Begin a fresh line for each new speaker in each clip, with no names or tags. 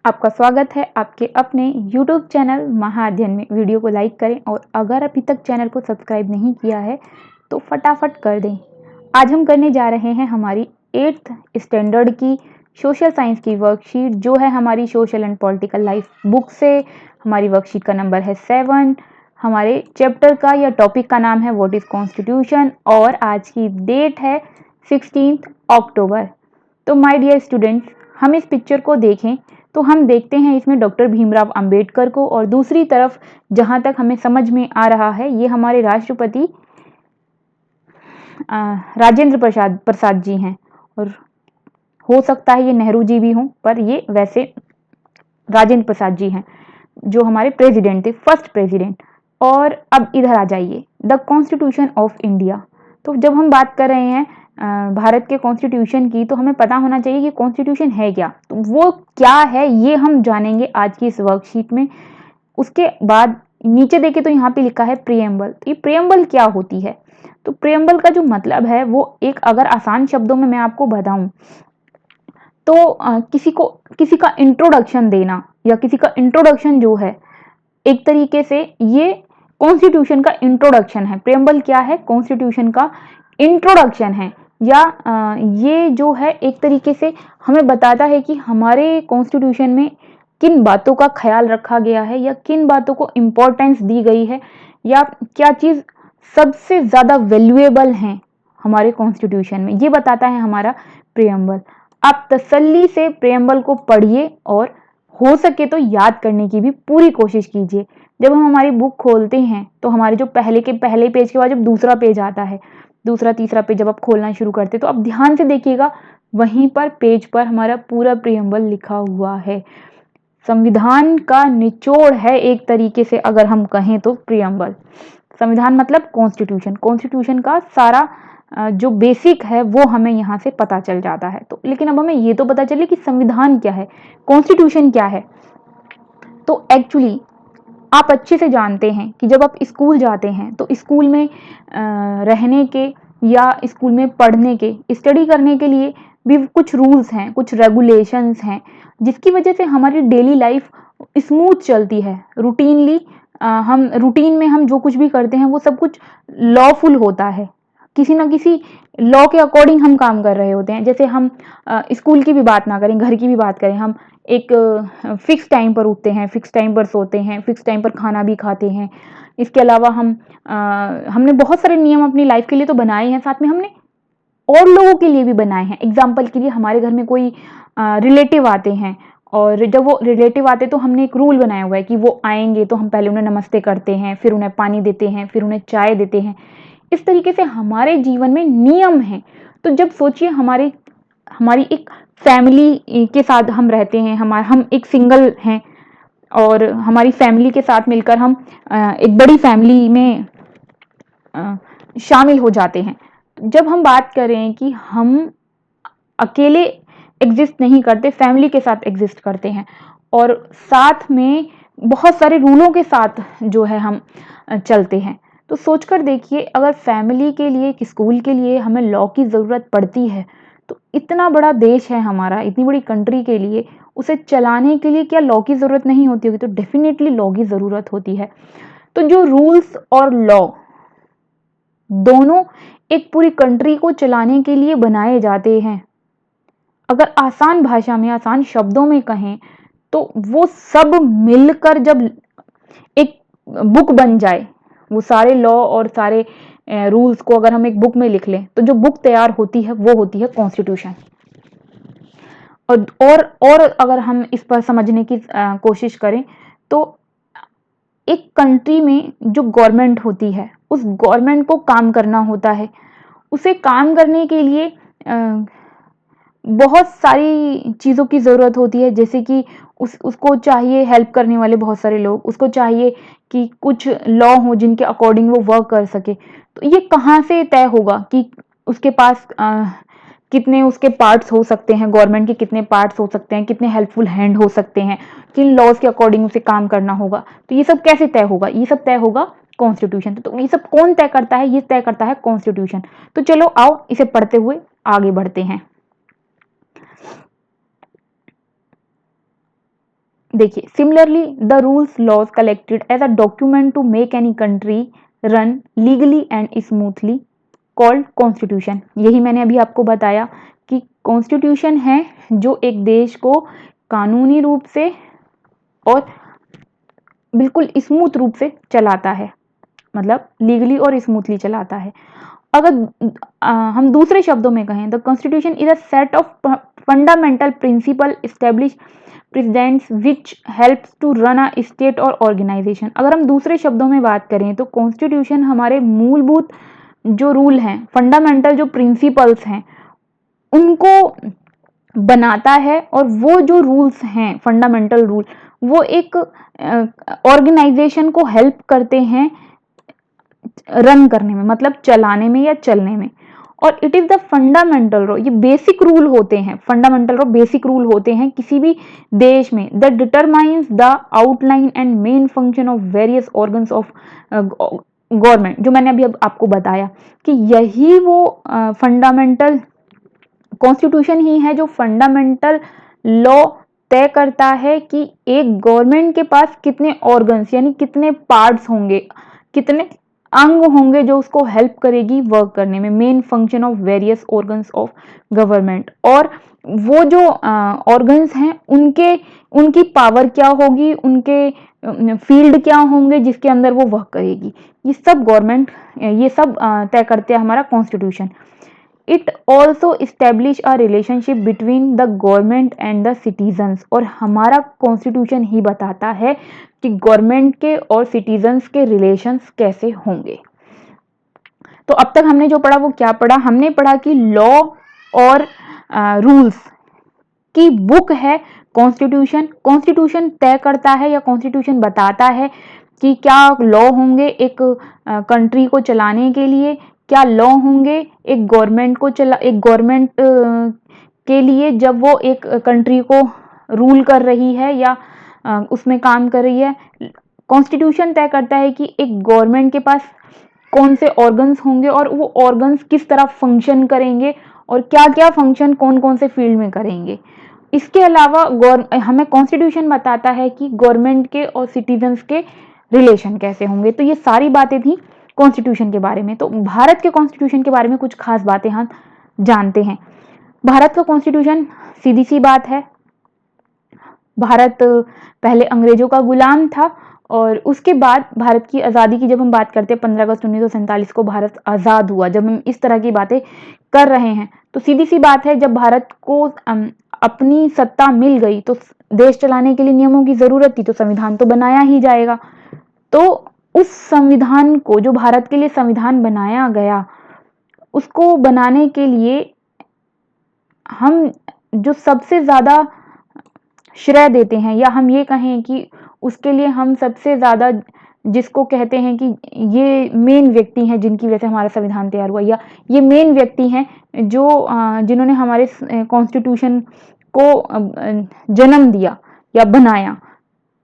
आपका स्वागत है आपके अपने YouTube चैनल महाअध्ययन में। वीडियो को लाइक करें और अगर अभी तक चैनल को सब्सक्राइब नहीं किया है तो फटाफट कर दें। आज हम करने जा रहे हैं हमारी 8th स्टैंडर्ड की सोशल साइंस की वर्कशीट, जो है हमारी social and political life book से। हमारी वर्कशीट का नंबर है 7। हमारे चैप्टर का या टॉपिक का नाम है व्हाट इज कॉन्स्टिट्यूशन और आज की डेट है 16 अक्टूबर। तो माय डियर स्टूडेंट्स, हम इस पिक्चर को देखें तो हम देखते हैं इसमें डॉक्टर भीमराव अंबेडकर को, और दूसरी तरफ जहां तक हमें समझ में आ रहा है ये हमारे राष्ट्रपति राजेंद्र प्रसाद जी हैं, और हो सकता है ये नेहरू जी भी हों, पर ये वैसे राजेंद्र प्रसाद जी हैं जो हमारे प्रेसिडेंट थे, फर्स्ट प्रेसिडेंट। और अब इधर आ जाइए, द कॉन्स्टिट्यूशन ऑफ इंडिया। तो जब हम बात कर रहे हैं भारत के कॉन्स्टिट्यूशन की, तो हमें पता होना चाहिए कि कॉन्स्टिट्यूशन है क्या, तो वो क्या है ये हम जानेंगे आज की इस वर्कशीट में। उसके बाद नीचे देखें तो यहाँ पे लिखा है प्रियम्बल। ये प्रियम्बल क्या होती है? तो प्रियम्बल का जो मतलब है वो एक, अगर आसान शब्दों में मैं आपको बताऊं तो किसी का इंट्रोडक्शन देना, या किसी का इंट्रोडक्शन जो है, एक तरीके से ये कॉन्स्टिट्यूशन का इंट्रोडक्शन है। प्रियम्बल क्या है? कॉन्स्टिट्यूशन का इंट्रोडक्शन है, या ये जो है एक तरीके से हमें बताता है कि हमारे कॉन्स्टिट्यूशन में किन बातों का ख्याल रखा गया है, या किन बातों को इम्पोर्टेंस दी गई है, या क्या चीज़ सबसे ज़्यादा वैल्यूएबल है हमारे कॉन्स्टिट्यूशन में, ये बताता है हमारा प्रियम्बल। आप तसल्ली से प्रियम्बल को पढ़िए और हो सके तो याद करने की भी पूरी कोशिश कीजिए। जब हम हमारी बुक खोलते हैं तो हमारे जो पहले पेज के बाद जब दूसरा पेज आता है, दूसरा तीसरा पेज जब आप खोलना शुरू करते हैं, तो आप ध्यान से देखिएगा, वहीं पर पेज पर हमारा पूरा प्रियम्बल लिखा हुआ है। संविधान का निचोड़ है एक तरीके से, अगर हम कहें तो प्रियम्बल। संविधान मतलब कॉन्स्टिट्यूशन, कॉन्स्टिट्यूशन का सारा जो बेसिक है वो हमें यहाँ से पता चल जाता है। तो लेकिन अब हमें ये तो पता चले कि संविधान क्या है, कॉन्स्टिट्यूशन क्या है। तो एक्चुअली आप अच्छे से जानते हैं कि जब आप स्कूल जाते हैं तो स्कूल में रहने के या स्कूल में पढ़ने के, स्टडी करने के लिए भी कुछ रूल्स हैं, कुछ रेगुलेशंस हैं, जिसकी वजह से हमारी डेली लाइफ स्मूथ चलती है। रूटीन में हम जो कुछ भी करते हैं वो सब कुछ लॉफुल होता है, किसी ना किसी लॉ के अकॉर्डिंग हम काम कर रहे होते हैं। जैसे हम स्कूल की भी बात ना करें, घर की भी बात करें, हम एक फिक्स टाइम पर उठते हैं, फिक्स टाइम पर सोते हैं, फिक्स टाइम पर खाना भी खाते हैं। इसके अलावा हमने बहुत सारे नियम अपनी लाइफ के लिए तो बनाए हैं, साथ में हमने और लोगों के लिए भी बनाए हैं। एग्जाम्पल के लिए, हमारे घर में कोई रिलेटिव आते हैं, और जब वो रिलेटिव आते तो हमने एक रूल बनाया हुआ है कि वो आएंगे तो हम पहले उन्हें नमस्ते करते हैं, फिर उन्हें पानी देते हैं, फिर उन्हें चाय देते हैं। इस तरीके से हमारे जीवन में नियम हैं। तो जब सोचिए हमारी एक फैमिली के साथ हम रहते हैं, हम एक सिंगल हैं, और हमारी फैमिली के साथ मिलकर हम एक बड़ी फैमिली में शामिल हो जाते हैं। जब हम बात करें कि हम अकेले एग्जिस्ट नहीं करते, फैमिली के साथ एग्जिस्ट करते हैं, और साथ में बहुत सारे रूलों के साथ जो है हम चलते हैं। तो सोचकर देखिए, अगर फैमिली के लिए, एक स्कूल के लिए हमें लॉ की ज़रूरत पड़ती है, तो इतना बड़ा देश है हमारा, इतनी बड़ी कंट्री के लिए उसे चलाने के लिए क्या लॉ की ज़रूरत नहीं होती होगी? तो डेफिनेटली लॉ की ज़रूरत होती है। तो जो रूल्स और लॉ दोनों एक पूरी कंट्री को चलाने के लिए बनाए जाते हैं, अगर आसान भाषा में, आसान शब्दों में कहें तो वो सब मिलकर जब एक बुक बन जाए, वो सारे लॉ और सारे रूल्स को अगर हम एक बुक में लिख लें, तो जो बुक तैयार होती है वो होती है कॉन्स्टिट्यूशन। और अगर हम इस पर समझने की कोशिश करें तो एक कंट्री में जो गवर्नमेंट होती है, उस गवर्नमेंट को काम करना होता है। उसे काम करने के लिए बहुत सारी चीज़ों की ज़रूरत होती है, जैसे कि उसको चाहिए हेल्प करने वाले बहुत सारे लोग, उसको चाहिए कि कुछ लॉ हो जिनके अकॉर्डिंग वो वर्क कर सके। तो ये कहाँ से तय होगा कि उसके पास कितने उसके पार्ट्स हो सकते हैं, गवर्नमेंट के कितने पार्ट्स हो सकते हैं, कितने हेल्पफुल हैंड हो सकते हैं, किन लॉज के अकॉर्डिंग उसे काम करना होगा। तो ये सब कैसे तय होगा? ये सब तय होगा कॉन्स्टिट्यूशन। तो ये सब कौन तय करता है? ये तय करता है कॉन्स्टिट्यूशन। तो चलो आओ इसे पढ़ते हुए आगे बढ़ते हैं। देखिए, similarly the rules laws collected as a document to make any country run legally and smoothly called constitution. यही मैंने अभी आपको बताया कि कॉन्स्टिट्यूशन है जो एक देश को कानूनी रूप से और बिल्कुल स्मूथ रूप से चलाता है, मतलब लीगली और स्मूथली चलाता है। अगर हम दूसरे शब्दों में कहें, the constitution is a set of fundamental principle establish precedents which helps to run a state और ऑर्गेनाइजेशन। अगर हम दूसरे शब्दों में बात करें तो कॉन्स्टिट्यूशन हमारे मूलभूत जो रूल हैं, फंडामेंटल जो प्रिंसिपल्स हैं, उनको बनाता है, और वो जो रूल्स हैं, फंडामेंटल रूल, वो एक ऑर्गेनाइजेशन को हेल्प करते हैं रन करने में, मतलब चलाने में या चलने में। और इट इज द फंडामेंटल रो, ये बेसिक रूल होते हैं, फंडामेंटल रो बेसिक रूल होते हैं किसी भी देश में, that determines the outline and main function of various organs of government. जो मैंने अभी अब आपको बताया कि यही वो फंडामेंटल कॉन्स्टिट्यूशन ही है जो फंडामेंटल लॉ तय करता है कि एक गवर्नमेंट के पास कितने ऑर्गन्स यानी कितने पार्ट्स होंगे, कितने अंग होंगे जो उसको हेल्प करेगी वर्क करने में, main function of various organs of government. और वो जो ऑर्गन्स हैं उनके उनकी पावर क्या होगी, उनके फील्ड क्या होंगे जिसके अंदर वो वर्क करेगी, ये सब गवर्नमेंट ये सब तय करते हैं हमारा constitution. It also establish a relationship between the government and the citizens. और हमारा कॉन्स्टिट्यूशन ही बताता है कि गवर्नमेंट के और सिटीजन्स के रिलेशंस कैसे होंगे। तो अब तक हमने जो पढ़ा वो क्या पढ़ा, हमने पढ़ा कि लॉ और रूल्स की बुक है कॉन्स्टिट्यूशन। कॉन्स्टिट्यूशन तय करता है या कॉन्स्टिट्यूशन बताता है कि क्या लॉ होंगे एक कंट्री को चलाने के लिए, क्या लॉ होंगे एक गवर्नमेंट को एक गवर्नमेंट के लिए जब वो एक कंट्री को रूल कर रही है या उसमें काम कर रही है। कॉन्स्टिट्यूशन तय करता है कि एक गवर्नमेंट के पास कौन से ऑर्गन्स होंगे और वो ऑर्गन्स किस तरह फंक्शन करेंगे और क्या क्या फंक्शन कौन कौन से फील्ड में करेंगे। इसके अलावा हमें कॉन्स्टिट्यूशन बताता है कि गवर्नमेंट के और सिटीजन्स के रिलेशन कैसे होंगे। तो ये सारी बातें थी कॉन्स्टिट्यूशन के बारे में। तो भारत के कॉन्स्टिट्यूशन के बारे में कुछ खास बातें हम जानते हैं। भारत का कॉन्स्टिट्यूशन सीधी सी बात है, भारत पहले अंग्रेजों का गुलाम था और उसके बाद भारत की आज़ादी की जब हम बात करते हैं 15 अगस्त 1947 को भारत आज़ाद हुआ। जब हम इस तरह की बातें कर रहे हैं तो सीधी सी बात है, जब भारत को अपनी सत्ता मिल गई तो देश चलाने के लिए नियमों की ज़रूरत थी, तो संविधान तो बनाया ही जाएगा। तो उस संविधान को, जो भारत के लिए संविधान बनाया गया, उसको बनाने के लिए हम जो सबसे ज़्यादा श्रेय देते हैं, या हम ये कहें कि उसके लिए हम सबसे ज़्यादा जिसको कहते हैं कि ये मेन व्यक्ति हैं जिनकी वजह से हमारा संविधान तैयार हुआ, या ये मेन व्यक्ति हैं जो जिन्होंने हमारे कॉन्स्टिट्यूशन को जन्म दिया या बनाया,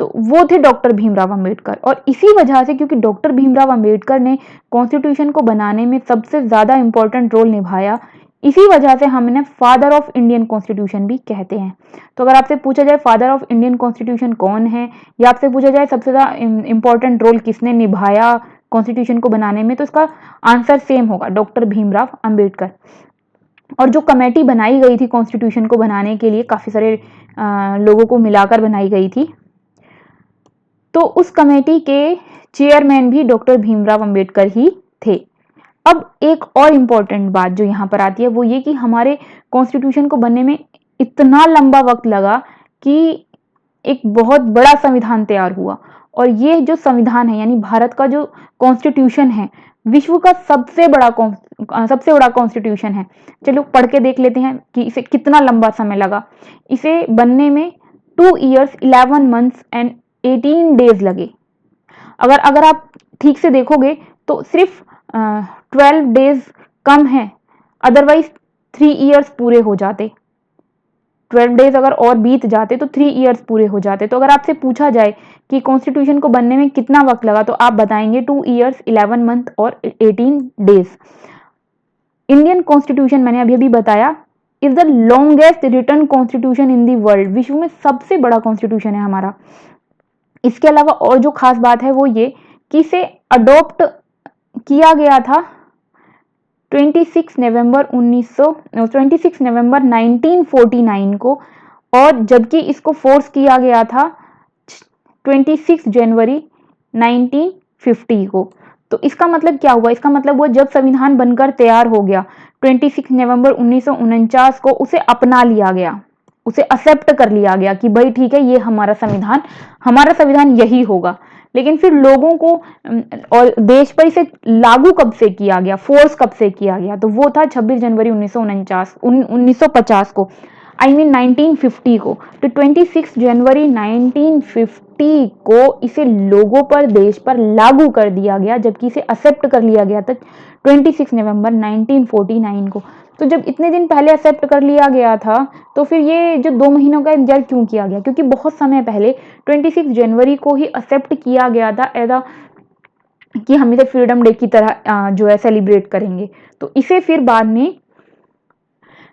तो वो थे डॉक्टर भीमराव अंबेडकर। और इसी वजह से, क्योंकि डॉक्टर भीमराव अंबेडकर ने कॉन्स्टिट्यूशन को बनाने में सबसे ज़्यादा इंपॉर्टेंट रोल निभाया, इसी वजह से हम इन्हें फादर ऑफ इंडियन कॉन्स्टिट्यूशन भी कहते हैं। तो अगर आपसे पूछा जाए फादर ऑफ इंडियन कॉन्स्टिट्यूशन कौन है, या आपसे पूछा जाए सबसे ज़्यादा इंपॉर्टेंट रोल किसने निभाया कॉन्स्टिट्यूशन को बनाने में, तो इसका आंसर सेम होगा, डॉक्टर भीमराव अंबेडकर। और जो कमेटी बनाई गई थी कॉन्स्टिट्यूशन को बनाने के लिए, काफ़ी सारे लोगों को मिलाकर बनाई गई थी, तो उस कमेटी के चेयरमैन भी डॉक्टर भीमराव अंबेडकर ही थे। अब एक और इम्पॉर्टेंट बात जो यहाँ पर आती है वो ये कि हमारे कॉन्स्टिट्यूशन को बनने में इतना लंबा वक्त लगा कि एक बहुत बड़ा संविधान तैयार हुआ। और ये जो संविधान है, यानी भारत का जो कॉन्स्टिट्यूशन है, विश्व का सबसे बड़ा कॉन्स्टिट्यूशन है। चलो पढ़ के देख लेते हैं कि इसे कितना लंबा समय लगा। इसे बनने में 2 years 11 months and 18 days लगे। अगर आप ठीक से देखोगे तो सिर्फ 12 days कम है, अदरवाइज 3 years पूरे हो जाते। 12 days अगर और बीत जाते तो 3 years पूरे हो जाते। तो अगर आपसे पूछा जाए कि कॉन्स्टिट्यूशन को बनने में कितना वक्त लगा, तो आप बताएंगे 2 years 11 month और 18 days। इंडियन कॉन्स्टिट्यूशन मैंने अभी अभी बताया is the longest written constitution in the world, विश्व में सबसे बड़ा कॉन्स्टिट्यूशन है हमारा। इसके अलावा और जो खास बात है वो ये कि इसे अडॉप्ट किया गया था 26 नवंबर 1949 को, और जबकि इसको फोर्स किया गया था 26 जनवरी 1950 को। तो इसका मतलब क्या हुआ? इसका मतलब हुआ जब संविधान बनकर तैयार हो गया 26 नवंबर 1949 को उसे अपना लिया गया, उसे एक्सेप्ट कर लिया गया कि भाई ठीक है ये हमारा संविधान यही होगा। लेकिन फिर लोगों को और देश पर इसे लागू कब से किया गया, फोर्स कब से किया गया? तो वो था 26 जनवरी 1950 को, आई मीन 1950 को। तो 26 जनवरी 1950 को इसे लोगों पर, देश पर लागू कर दिया गया, जबकि इसे एक्सेप्ट कर लिया गया था 26 नवंबर 1949 को। तो जब इतने दिन पहले एक्सेप्ट कर लिया गया था तो फिर ये जो 2 महीनों का इंतजार क्यों किया गया? क्योंकि बहुत समय पहले 26 जनवरी को ही एक्सेप्ट किया गया था एज कि हम इसे फ्रीडम डे की तरह जो है सेलिब्रेट करेंगे। तो इसे फिर बाद में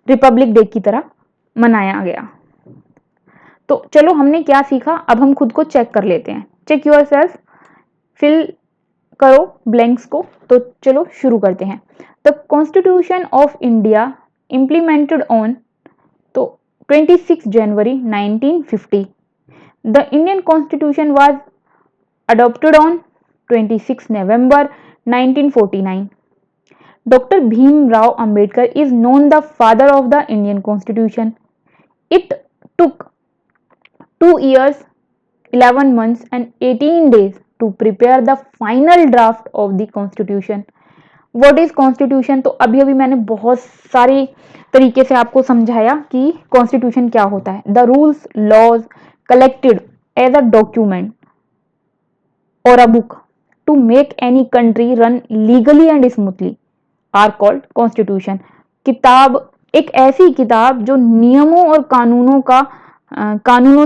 रिपब्लिक डे की तरह मनाया गया। तो चलो हमने क्या सीखा, अब हम खुद को चेक कर लेते हैं। चेक योर सेल्फ, फिल करो ब्लैंक्स को। तो चलो शुरू करते हैं। The constitution of India implemented on, तो 26 जनवरी 1950। The Indian constitution was adopted on 26 November 1949। Dr. Bhimrao Ambedkar is known the father of the Indian Constitution. It took 2 years, 11 months and 18 days to prepare the final draft of the Constitution. What is Constitution? तो अभी अभी मैंने बहुत सारे तरीके से आपको समझाया कि Constitution क्या होता है। The rules, laws collected as a document or a book to make any country run legally and smoothly are called constitution. किताब, एक ऐसी किताब जो नियमों और कानूनों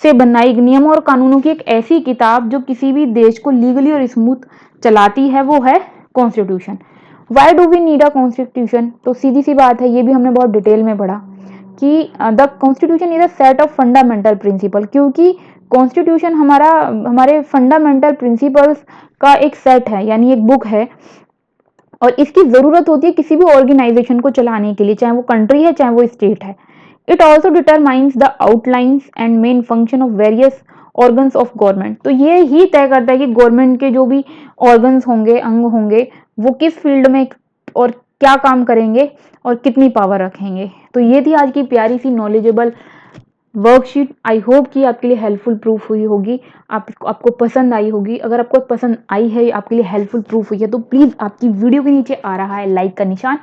से बनाई, नियमों और कानूनों की एक ऐसी किताब जो किसी भी देश को लीगली और स्मूथ चलाती है, वो है constitution. Why do we need a constitution? तो सीधी सी बात है, ये भी हमने बहुत डिटेल में पढ़ा कि the constitution is a set of fundamental principal, क्योंकि कॉन्स्टिट्यूशन हमारे फंडामेंटल प्रिंसिपल्स का एक सेट है, यानी एक बुक है, और इसकी जरूरत होती है किसी भी ऑर्गेनाइजेशन को चलाने के लिए, चाहे वो कंट्री है चाहे वो स्टेट है। It also determines the outlines and main function of various organs of government. तो ये ही तय करता है कि गवर्नमेंट के जो भी ऑर्गन्स होंगे, अंग होंगे, वो किस फील्ड में और क्या काम करेंगे और कितनी पावर रखेंगे। तो ये थी आज की प्यारी सी नॉलेजेबल वर्कशीट। आई होप कि आपके लिए हेल्पफुल प्रूफ हुई होगी, आपको पसंद आई होगी। अगर आपको पसंद आई है, आपके लिए हेल्पफुल प्रूफ हुई है, तो प्लीज़ आपकी वीडियो के नीचे आ रहा है लाइक का निशान,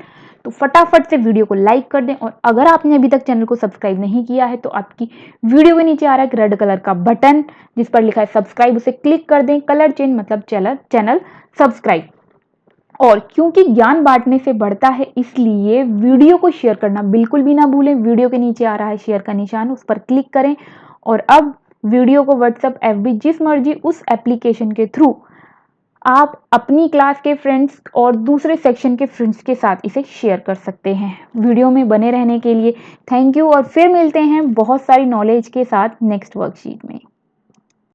तो फटाफट से वीडियो को लाइक कर दें। और अगर आपने अभी तक चैनल को सब्सक्राइब नहीं किया है तो आपकी वीडियो के नीचे आ रहा है एक रेड कलर का बटन जिस पर लिखा है सब्सक्राइब, उसे क्लिक कर दें। कलर चेंज मतलब चैनल सब्सक्राइब। और क्योंकि ज्ञान बांटने से बढ़ता है, इसलिए वीडियो को शेयर करना बिल्कुल भी ना भूलें। वीडियो के नीचे आ रहा है शेयर का निशान, उस पर क्लिक करें और अब वीडियो को व्हाट्सएप, एफबी, जिस मर्जी उस एप्लीकेशन के थ्रू आप अपनी क्लास के फ्रेंड्स और दूसरे सेक्शन के फ्रेंड्स के साथ इसे शेयर कर सकते हैं। वीडियो में बने रहने के लिए थैंक यू, और फिर मिलते हैं बहुत सारी नॉलेज के साथ नेक्स्ट वर्कशीट में।